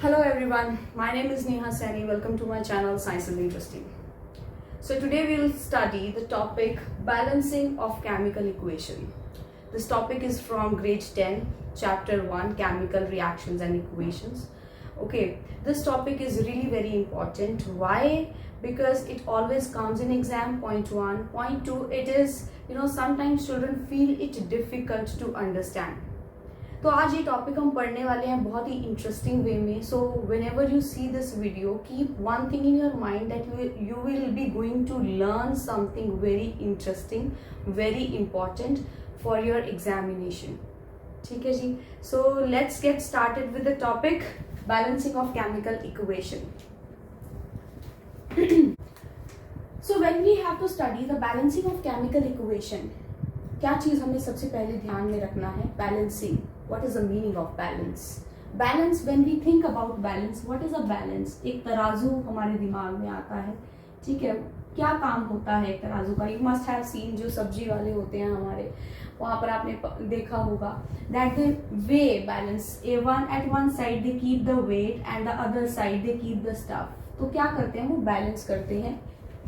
Hello everyone, my name is Neha Saini. Welcome to my channel Science is Interesting. So today we will study the topic balancing of chemical equation. This topic is from grade 10, chapter 1, chemical reactions and equations. Okay, this topic is really very important. Why? Because it always comes in exam. Point 1. Point 2, it is, sometimes children feel it difficult to understand. तो आज ये topic हम पढ़ने वाले हैं बहुत ही interesting way में. So whenever you see this video keep one thing in your mind that you will be going to learn something very interesting, very important for your examination. ठीक है जी. So let's get started with the topic balancing of chemical equation. So when we have to study the balancing of chemical equation, क्या चीज हमें सबसे पहले ध्यान में रखना है? Balancing. What is the meaning of balance? Balance, when we think about balance, what is a balance? एक तराजू हमारे दिमाग में आता है. ठीक है, क्या काम होता है एक तराजू का? You must have seen, जो सब्जी वाले होते हैं हमारे, वहां पर आपने देखा होगा that they weigh balance. At one side they keep the weight and the other side they keep the stuff. तो क्या करते हैं? वो बैलेंस करते हैं,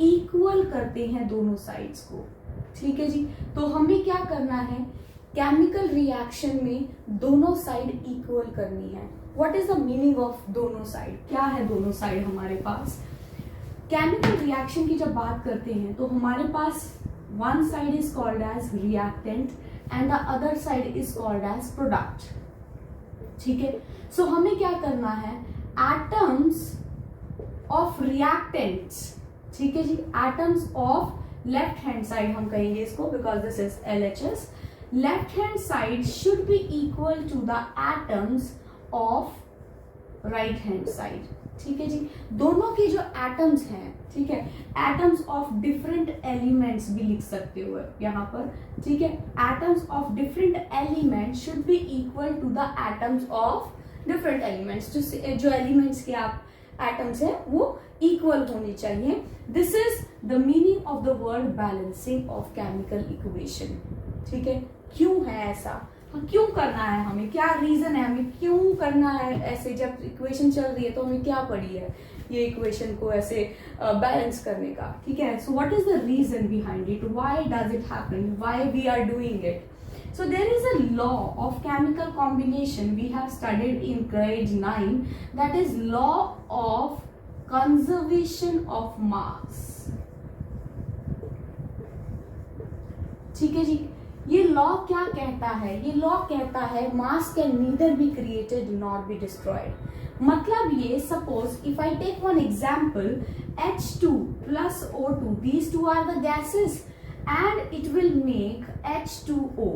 इक्वल करते हैं दोनों साइड्स को. ठीक है जी. तो हमें क्या करना है? केमिकल रिएक्शन में दोनों साइड इक्वल करनी है. What is the meaning of दोनों साइड? क्या है दोनों साइड हमारे पास? केमिकल रिएक्शन की जब बात करते हैं तो हमारे पास one side is called as reactant and the other side is called as product. ठीक है. सो हमें क्या करना है? Atoms of reactants. ठीक है जी. Atoms of left hand side हम कहेंगे इसको, because this is LHS. Left hand side should be equal to the atoms of right hand side. ठीक है जी. दोनों के जो एटम्स हैं, ठीक है, एटम्स ऑफ डिफरेंट एलिमेंट्स भी लिख सकते हो यहाँ पर. ठीक है. Atoms of different element should be equal to the atoms of different elements. जो एलिमेंट्स के आप एटम्स है वो इक्वल होनी चाहिए. This is the meaning of the word balancing of chemical equation. ठीक है. क्यों है ऐसा? क्यों करना है हमें? क्या रीजन है हमें क्यों करना है ऐसे? जब इक्वेशन चल रही है तो हमें क्या पड़ी है ये इक्वेशन को ऐसे बैलेंस करने का? ठीक है. So what is the reason behind it? Why does it happen? Why we are doing it? So there is a law of chemical combination we have studied in grade 9, that is law of conservation of mass. ठीक है जी. ये law क्या कहता है? ये law कहता है mass can neither be created nor be destroyed. मतलब ये, suppose if I take one example, H2 plus O2, these two are the gases and it will make H2O.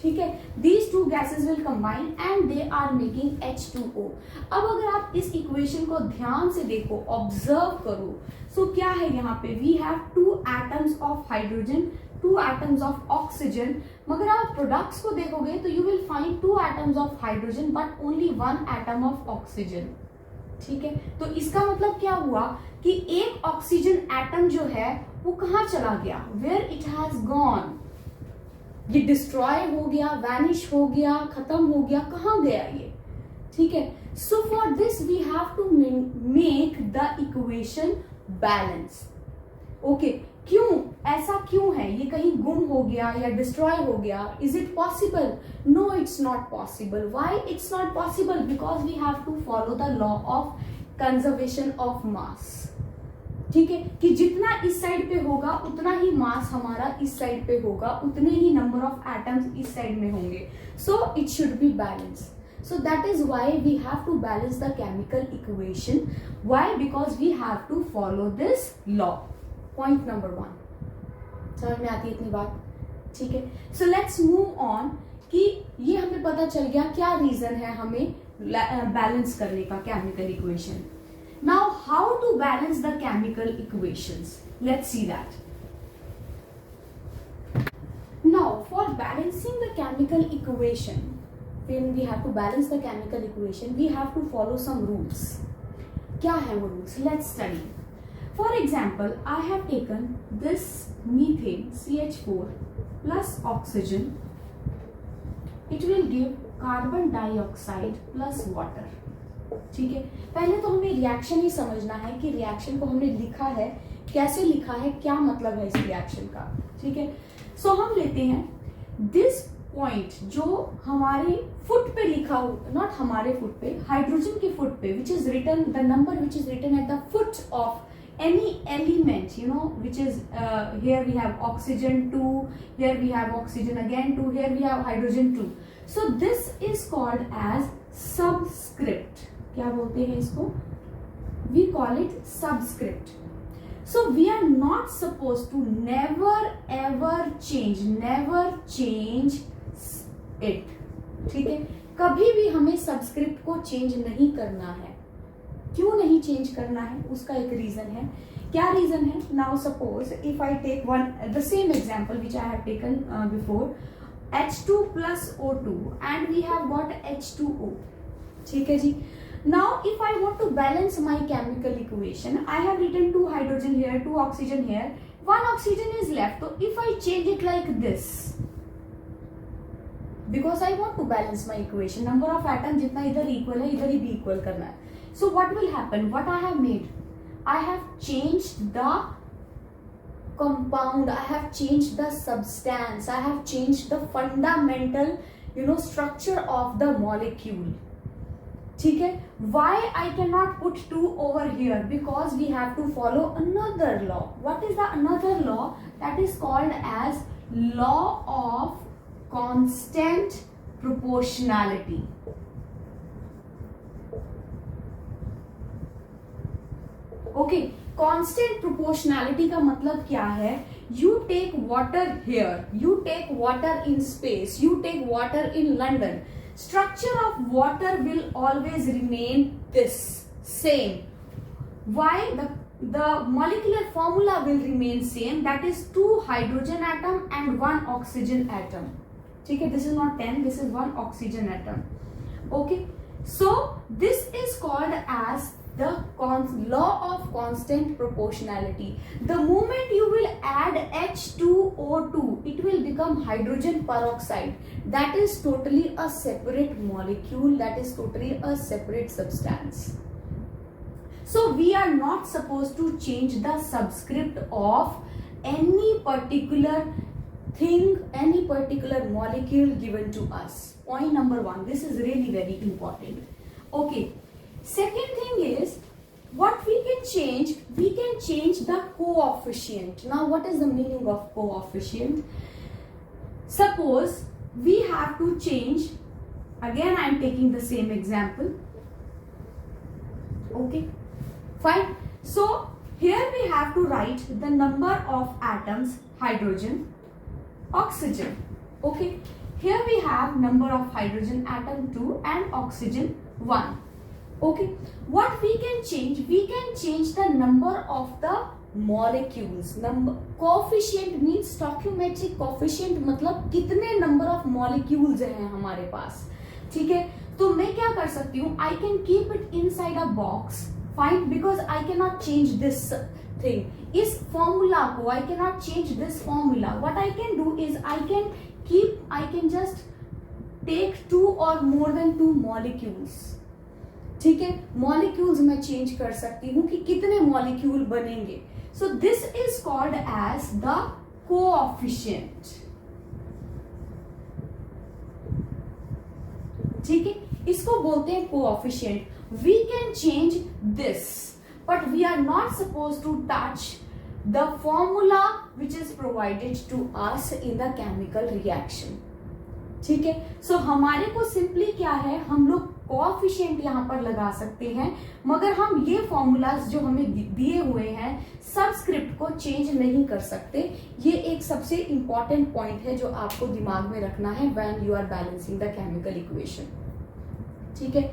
ठीक है. These two gases will combine and they are making H2O. अब अगर आप इस equation को ध्यान से देखो, ऑब्जर्व करो, सो क्या है यहाँ पे? We have two atoms of hydrogen, two atoms of oxygen. मगर आप प्रोडक्ट्स को देखोगे तो you will find two atoms of hydrogen but only one atom of oxygen. ठीक है. तो इसका मतलब क्या हुआ कि एक ऑक्सीजन एटम जो है वो कहाँ चला गया? Where it has gone. ये डिस्ट्रॉय हो गया, वैनिश हो गया, खत्म हो गया. कहाँ गया ये? ठीक है. So for this we have to make the equation balance. Okay. क्यों? ऐसा क्यों है? ये कहीं गुम हो गया या डिस्ट्रॉय हो गया? Is it possible? No, it's not possible. Why it's not possible? Because we have to follow the law of conservation of mass. ठीक है. कि जितना इस साइड पे होगा उतना ही मास हमारा इस साइड पे होगा, उतने ही नंबर ऑफ एटम्स इस साइड में होंगे. So it should be balance. So that is why we have to balance the chemical equation. Why? Because we have to follow this law. Point number 1. समझ में आती है इतनी बात? ठीक है. So let's move on कि ये हमें पता चल गया क्या रीजन है हमें बैलेंस करने का chemical equation. Now how to balance the chemical equations? Let's see that. Now for balancing the chemical equation, when we have to balance the chemical equation, we have to follow some rules. क्या है वो rules? Let's study. For example, I have taken this methane CH4 plus oxygen. It will give carbon dioxide plus water. ठीक है, पहले तो हमें reaction ही समझना है कि रिएक्शन को हमने लिखा है, कैसे लिखा है, क्या मतलब है इस रिएक्शन का। ठीक है, सो हम लेते हैं दिस पॉइंट जो हमारे फुट पे लिखा हो, नॉट हमारे फुट पे, हाइड्रोजन के फुट पे, which is written the number which is written at the foot of any element, you know, which is here we have oxygen 2, here we have oxygen again 2, here we have hydrogen 2. So this is called as subscript. क्या बोलते हैं इसको? We call it subscript. So we are not supposed to never ever change it. ठीक है, कभी भी हमें subscript को चेंज नहीं करना है। क्यों नहीं चेंज करना है, उसका एक रीजन है। क्या रीजन है? Now suppose if I take one the same example which I have taken before, H2 plus O2 and we have got H2O. ठीक है जी। Now if I want to balance my chemical equation, I have written 2 hydrogen here, 2 oxygen here, 1 oxygen is left. So if I change it like this, because I want to balance my equation, number of atom जितना इधर equal है इधर ही भी equal करना है। So what will happen? What I have made? I have changed the compound, I have changed the substance, I have changed the fundamental, you know, structure of the molecule. ठीक है, why I cannot put 2 over here? Because we have to follow another law. What is the another law? That is called as law of constant proportionality. Okay, constant proportionality का मतलब क्या है? You take water here, you take water in space, you take water in London, structure of water will always remain this same. Why? the molecular formula will remain same, that is 2 hydrogen atom and 1 oxygen atom. ठीक है, this is not 10, this is 1 oxygen atom. Okay, so this is called as the law of constant proportionality. The moment you will add H2O2, it will become hydrogen peroxide. That is totally a separate molecule, that is totally a separate substance. So we are not supposed to change the subscript of any particular thing, any particular molecule given to us. Point number 1, this is really very important. Okay, second thing is what we can change the coefficient. Now what is the meaning of coefficient? Suppose we have to change, again I am taking the same example. Okay, fine. So here we have to write the number of atoms, hydrogen, oxygen. Okay, here we have number of hydrogen atom 2 and oxygen 1. Okay, what we can change? We can change the number of the molecules. Number coefficient means stoichiometric coefficient, मतलब कितने number of molecules हैं हमारे पास। ठीक है, तो मैं क्या कर सकती हूँ? I can keep it inside a box, fine, because I cannot change this thing. इस formula को I cannot change this formula. What I can do is I can just take 2 or more than 2 molecules. ठीक है, molecules में change कर सकती हूँ कि कितने मॉलिक्यूल बनेंगे। So this is called as the coefficient. ठीक है, इसको बोलते हैं coefficient. We can change this, but we are not suppose to touch the formula which is provided to us in the chemical reaction. ठीक है, सो हमारे को सिंपली क्या है, हम लोग कोएफिशिएंट यहाँ पर लगा सकते हैं, मगर हम ये फॉर्मूलाज जो हमें दिए हुए हैं सबस्क्रिप्ट को चेंज नहीं कर सकते। ये एक सबसे इंपॉर्टेंट पॉइंट है जो आपको दिमाग में रखना है when you are balancing the chemical equation. ठीक है,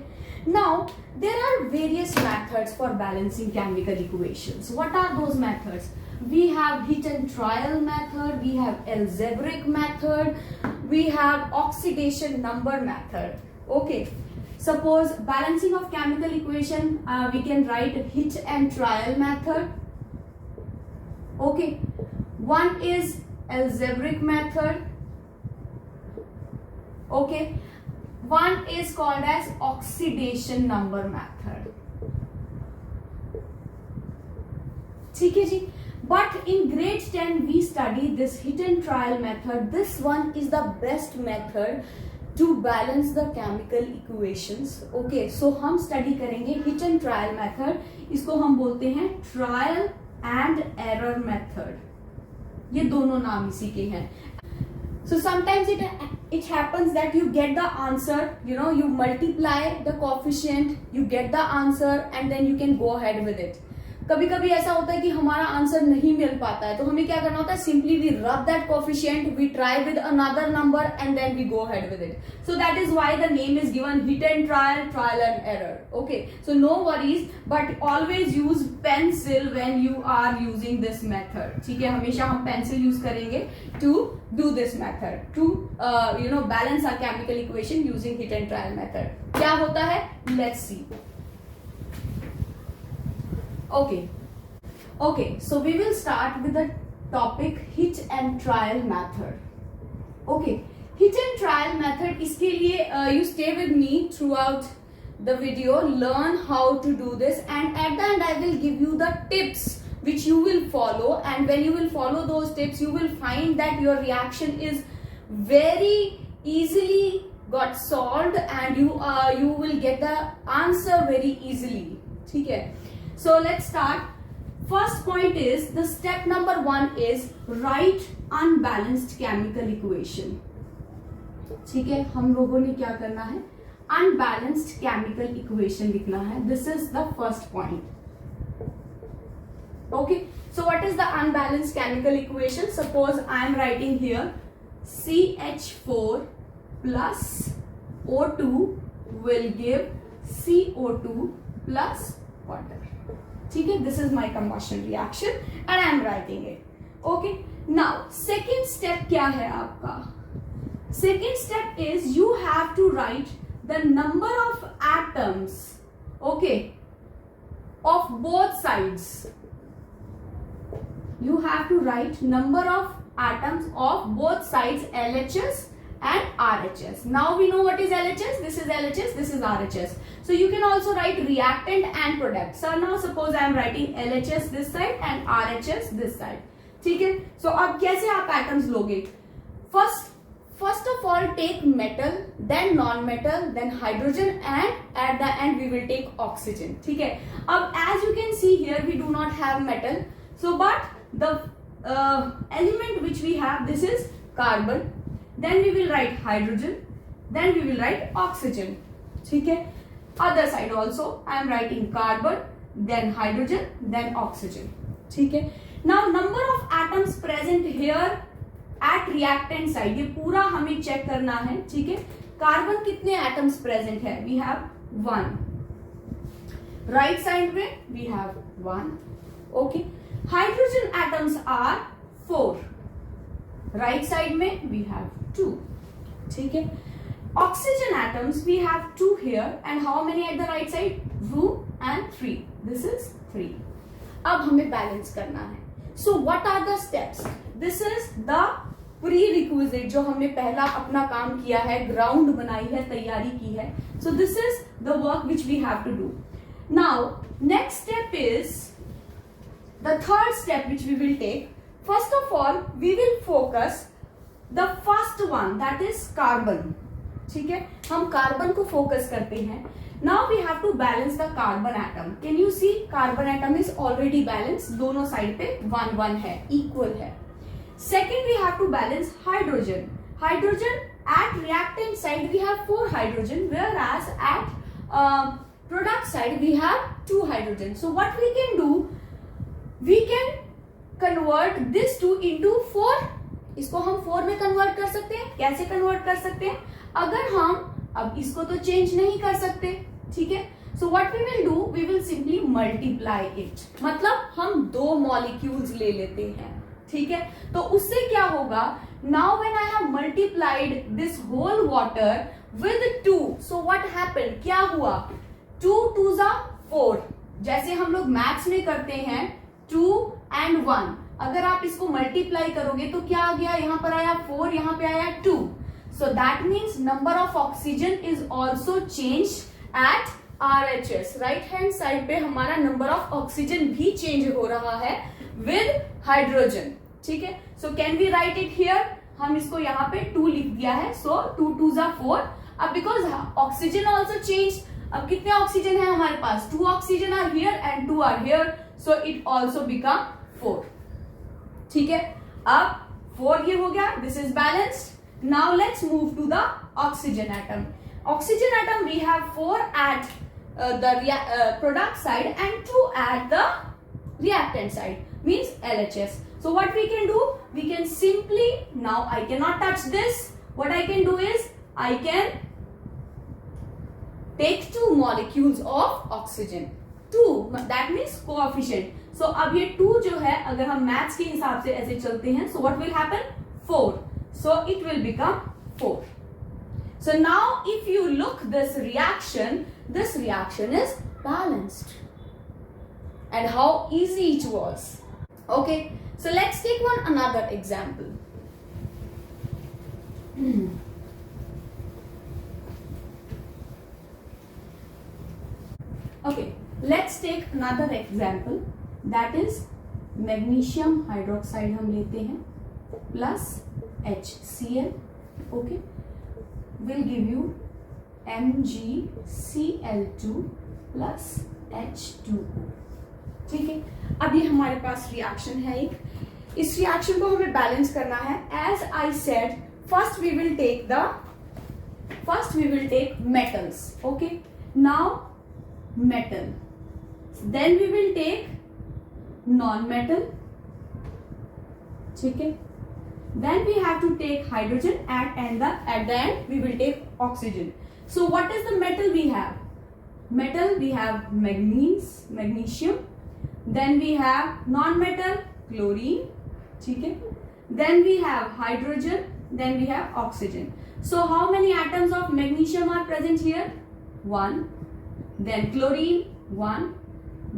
now there are various methods for balancing chemical equations. What are those methods? We have hit and trial method, we have algebraic method, we have oxidation number method. Okay, suppose balancing of chemical equation, we can write hit and trial method. Okay, one is algebraic method. Okay, one is called as oxidation number method. ठीक है जी. But in grade 10 we study this hit and trial method. This one is the best method to balance the chemical equations. Okay, so हम study करेंगे hit and trial method. इसको हम बोलते हैं trial and error method. ये दोनों नाम इसी के हैं. So sometimes it happens that you get the answer, you multiply the coefficient, you get the answer and then you can go ahead with it. कभी कभी ऐसा होता है कि हमारा आंसर नहीं मिल पाता है, तो हमें क्या करना होता है, simply we rub that coefficient, we try with another number and then we go ahead with it. So that is why the name is given hit and trial, trial and error. Okay, so no worries, but always use pencil when you are using this method. ठीक है, हमेशा हम pencil use करेंगे to do this method, to balance our chemical equation using hit and trial method. क्या होता है, let's see. Okay, so we will start with the topic hit and trial method. Okay, hit and trial method, इसके लिए you stay with me throughout the video, learn how to do this, and at the end I will give you the tips which you will follow, and when you will follow those tips you will find that your reaction is very easily got solved and you will get the answer very easily. ठीक है, so let's start. First point is, the step number 1 is write unbalanced chemical equation. ठीक है, हम लोगों ने क्या करना है, unbalanced chemical equation लिखना है. This is the first point. Okay, so what is the unbalanced chemical equation? Suppose I am writing here CH4 plus O2 will give CO2 plus water. ठीक है, this is my combustion reaction and I am writing it. Okay, now second step क्या है आपका? Second step is you have to write the number of atoms, okay, of both sides. You have to write number of atoms of both sides, LHS and RHS. Now we know what is LHS. This is LHS, this is RHS. So you can also write reactant and product. So now suppose I am writing LHS this side and RHS this side. ठीक है, so अब कैसे आप atoms लोगे? First of all take metal, then non-metal, then hydrogen, and at the end we will take oxygen. ठीक है, अब as you can see here we do not have metal, so but the element which we have, this is carbon. Then we will write hydrogen, then we will write oxygen. ठीक है, other side also I am writing carbon, then hydrogen, then oxygen. ठीक है, now number of atoms present here at reactant side, ये पूरा हमें check करना है. ठीक है, कार्बन कितने एटम्स प्रेजेंट है, we have 1. राइट साइड में we have 1. Okay, hydrogen atoms are 4. Right side में we have 2. ठीक है, oxygen atoms we have 2 here and how many at the right side, 2 and 3. This is 3. अब हमें balance करना है. So what are the steps? This is the prerequisite जो हमने पहला अपना काम किया है, ग्राउंड बनाई है, तैयारी की है. So this is the work which we have to do. Now next step is the third step which we will take. First of all we will focus the first one, that is carbon. ठीक है, हम carbon को focus करते हैं. Now we have to balance the carbon atom. Can you see carbon atom is already balanced, दोनों side पे 1-1 है, equal है. Second we have to balance hydrogen. Hydrogen at reactant side we have 4 hydrogen, whereas at product side we have 2 hydrogen. So what we can do, we can convert this 2 into 4. इसको हम 4 में convert कर सकते हैं. कैसे convert कर सकते हैं, अगर हम अब इसको तो चेंज नहीं कर सकते. ठीक है, so what we will do, we will simply multiply it. मतलब हम 2 मॉलिक्यूल्स ले लेते हैं. ठीक है, तो उससे क्या होगा, now when I have multiplied this whole water with 2, so what happened, क्या हुआ, 2 2 जा 4. जैसे हम लोग मैथ्स में करते हैं 2 and 1, अगर आप इसको मल्टीप्लाई करोगे तो क्या आ गया, यहां पर आया 4, यहां पे आया 2. So that means number of oxygen is also changed at RHS. Right hand side पे हमारा नंबर ऑफ ऑक्सीजन भी चेंज हो रहा है विद हाइड्रोजन. ठीक है, so can we write it here. हम इसको यहाँ पे 2 लिख दिया है. सो 2 2 जा 4. अब बिकॉज ऑक्सीजन ऑल्सो चेंज, अब कितने ऑक्सीजन है हमारे पास, 2 oxygen are here and 2 are here, so it also become 4. ठीक है, अब 4 ये हो गया, this is balanced. Now let's move to the oxygen atom. Oxygen atom we have 4 at the product side and 2 at the reactant side, means LHS. So what we can do, we can simply, now I cannot touch this, what I can do is I can take 2 molecules of oxygen. 2, that means coefficient. So अब ये 2 जो है, अगर हम maths के हिसाब से ऐसे चलते हैं, so what will happen, 4. So it will become 4. So now if you look this reaction is balanced. And how easy it was. Okay, so let's take another example. Okay, let's take another example, that is magnesium hydroxide हम लेते हैं plus HCl. Okay, will give you MgCl2 plus H2O. ठीक है, अब ये हमारे पास reaction है एक. इस रिएक्शन को हमें बैलेंस करना है. As I said, first we will take metals. Okay, now metal, then we will take non-metal. ठीक है, then we have to take hydrogen at the end we will take oxygen. So what is the metal we have? Metal we have magnesium, then we have non-metal chlorine. ठीक है, then we have hydrogen, then we have oxygen. So how many atoms of magnesium are present here? 1. Then chlorine 1,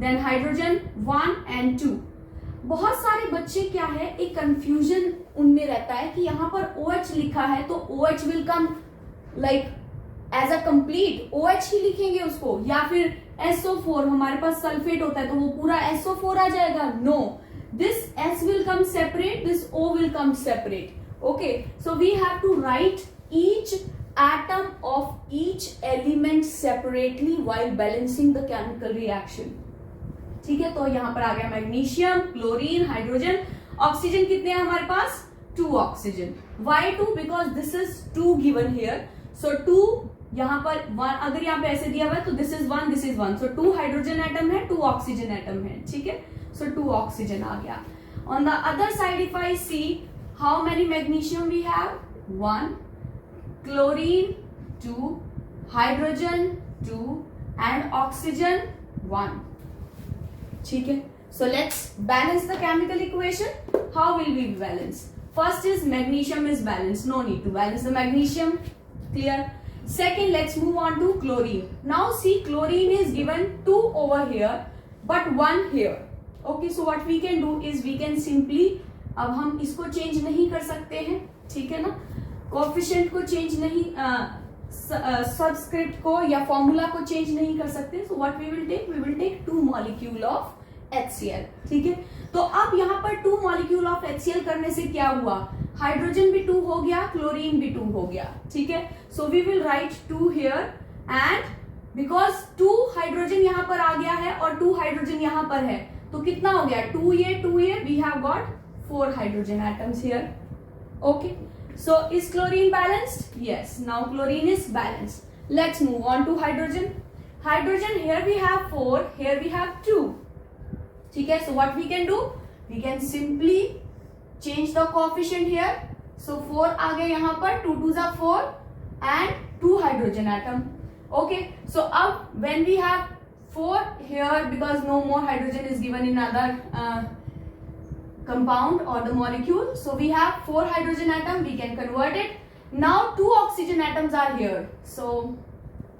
then hydrogen 1 and 2. बहुत सारे बच्चे क्या है, एक confusion उनमें रहता है कि यहाँ पर OH लिखा है तो OH will come like as a complete OH ही लिखेंगे उसको, या फिर SO4 हमारे पास सल्फेट होता है तो वो पूरा SO4 आ जाएगा. No, this S will come separate, this O will come separate. Okay, so we have to write each atom of each element separately while balancing the chemical reaction. ठीक है, तो यहां पर आ गया मैग्नीशियम, क्लोरीन, हाइड्रोजन. ऑक्सीजन कितने हैं हमारे पास, 2 oxygen. Why 2? Because this is 2 given here. So 2 यहां पर 1, अगर यहाँ पे ऐसे दिया हुआ है तो this is 1, this is 1. So 2 hydrogen atom है, 2 ऑक्सीजन एटम है. ठीक है, so 2 ऑक्सीजन आ गया. On the other side if I see how many magnesium we have, 1, chlorine 2, hydrogen 2 and oxygen 1. ठीक है, so let's balance the chemical equation. How will we balance? First is magnesium is balanced, no need to balance the magnesium. Clear? Second, let's move on to chlorine. Now see, chlorine is given 2 over here but 1 here. Okay, so what we can do is we can simply, अब हम इसको change नहीं कर सकते हैं. ठीक है ना, कोएफिशिएंट को चेंज नहीं, सबस्क्रिप्ट को या फॉर्मूला को चेंज नहीं कर सकते. So what we will take 2 molecule of HCl. ठीक है, तो अब यहाँ पर 2 मॉलिक्यूल ऑफ HCl करने से क्या हुआ, हाइड्रोजन भी 2 हो गया, क्लोरीन भी 2 हो गया. ठीक है, so we will write 2 here and because 2 hydrogen यहाँ पर आ गया है और 2 हाइड्रोजन यहाँ पर है तो कितना हो गया, 2 ये we have got 4 hydrogen atoms here. Okay, so is chlorine balanced? Yes, now chlorine is balanced. Let's move on to hydrogen. Hydrogen, here we have 4, here we have 2. ठीक है, so what we can do, we can simply change the coefficient here. So 4 आ गए यहाँ पर, 2 2 जा 4 and 2 hydrogen atom. Okay, so अब when we have 4 here, because no more hydrogen is given in other compound or the molecule, so we have 4 hydrogen atom, we can convert it. Now 2 oxygen atoms are here, so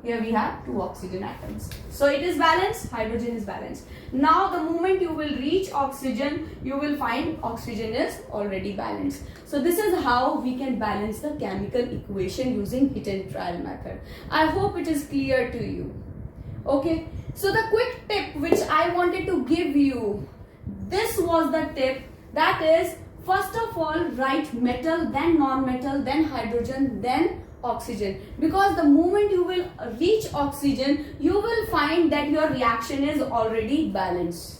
Here we have 2 oxygen atoms. So it is balanced, hydrogen is balanced. Now the moment you will reach oxygen, you will find oxygen is already balanced. So this is how we can balance the chemical equation using hit and trial method. I hope it is clear to you. Okay, so the quick tip which I wanted to give you, this was the tip, that is, first of all write metal, then non-metal, then hydrogen, then oxygen, because the moment you will reach oxygen you will find that your reaction is already balanced.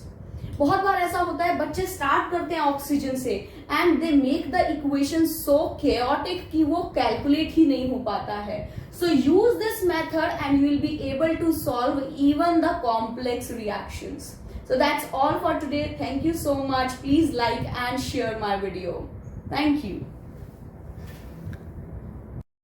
बहुत बार ऐसा होता है बच्चे start करते हैं oxygen से and they make the equation so chaotic कि वो कैलकुलेट ही नहीं हो पाता है. So use this method and you will be able to solve even the complex reactions. So that's all for today. Thank you so much. Please like and share my video. Thank you.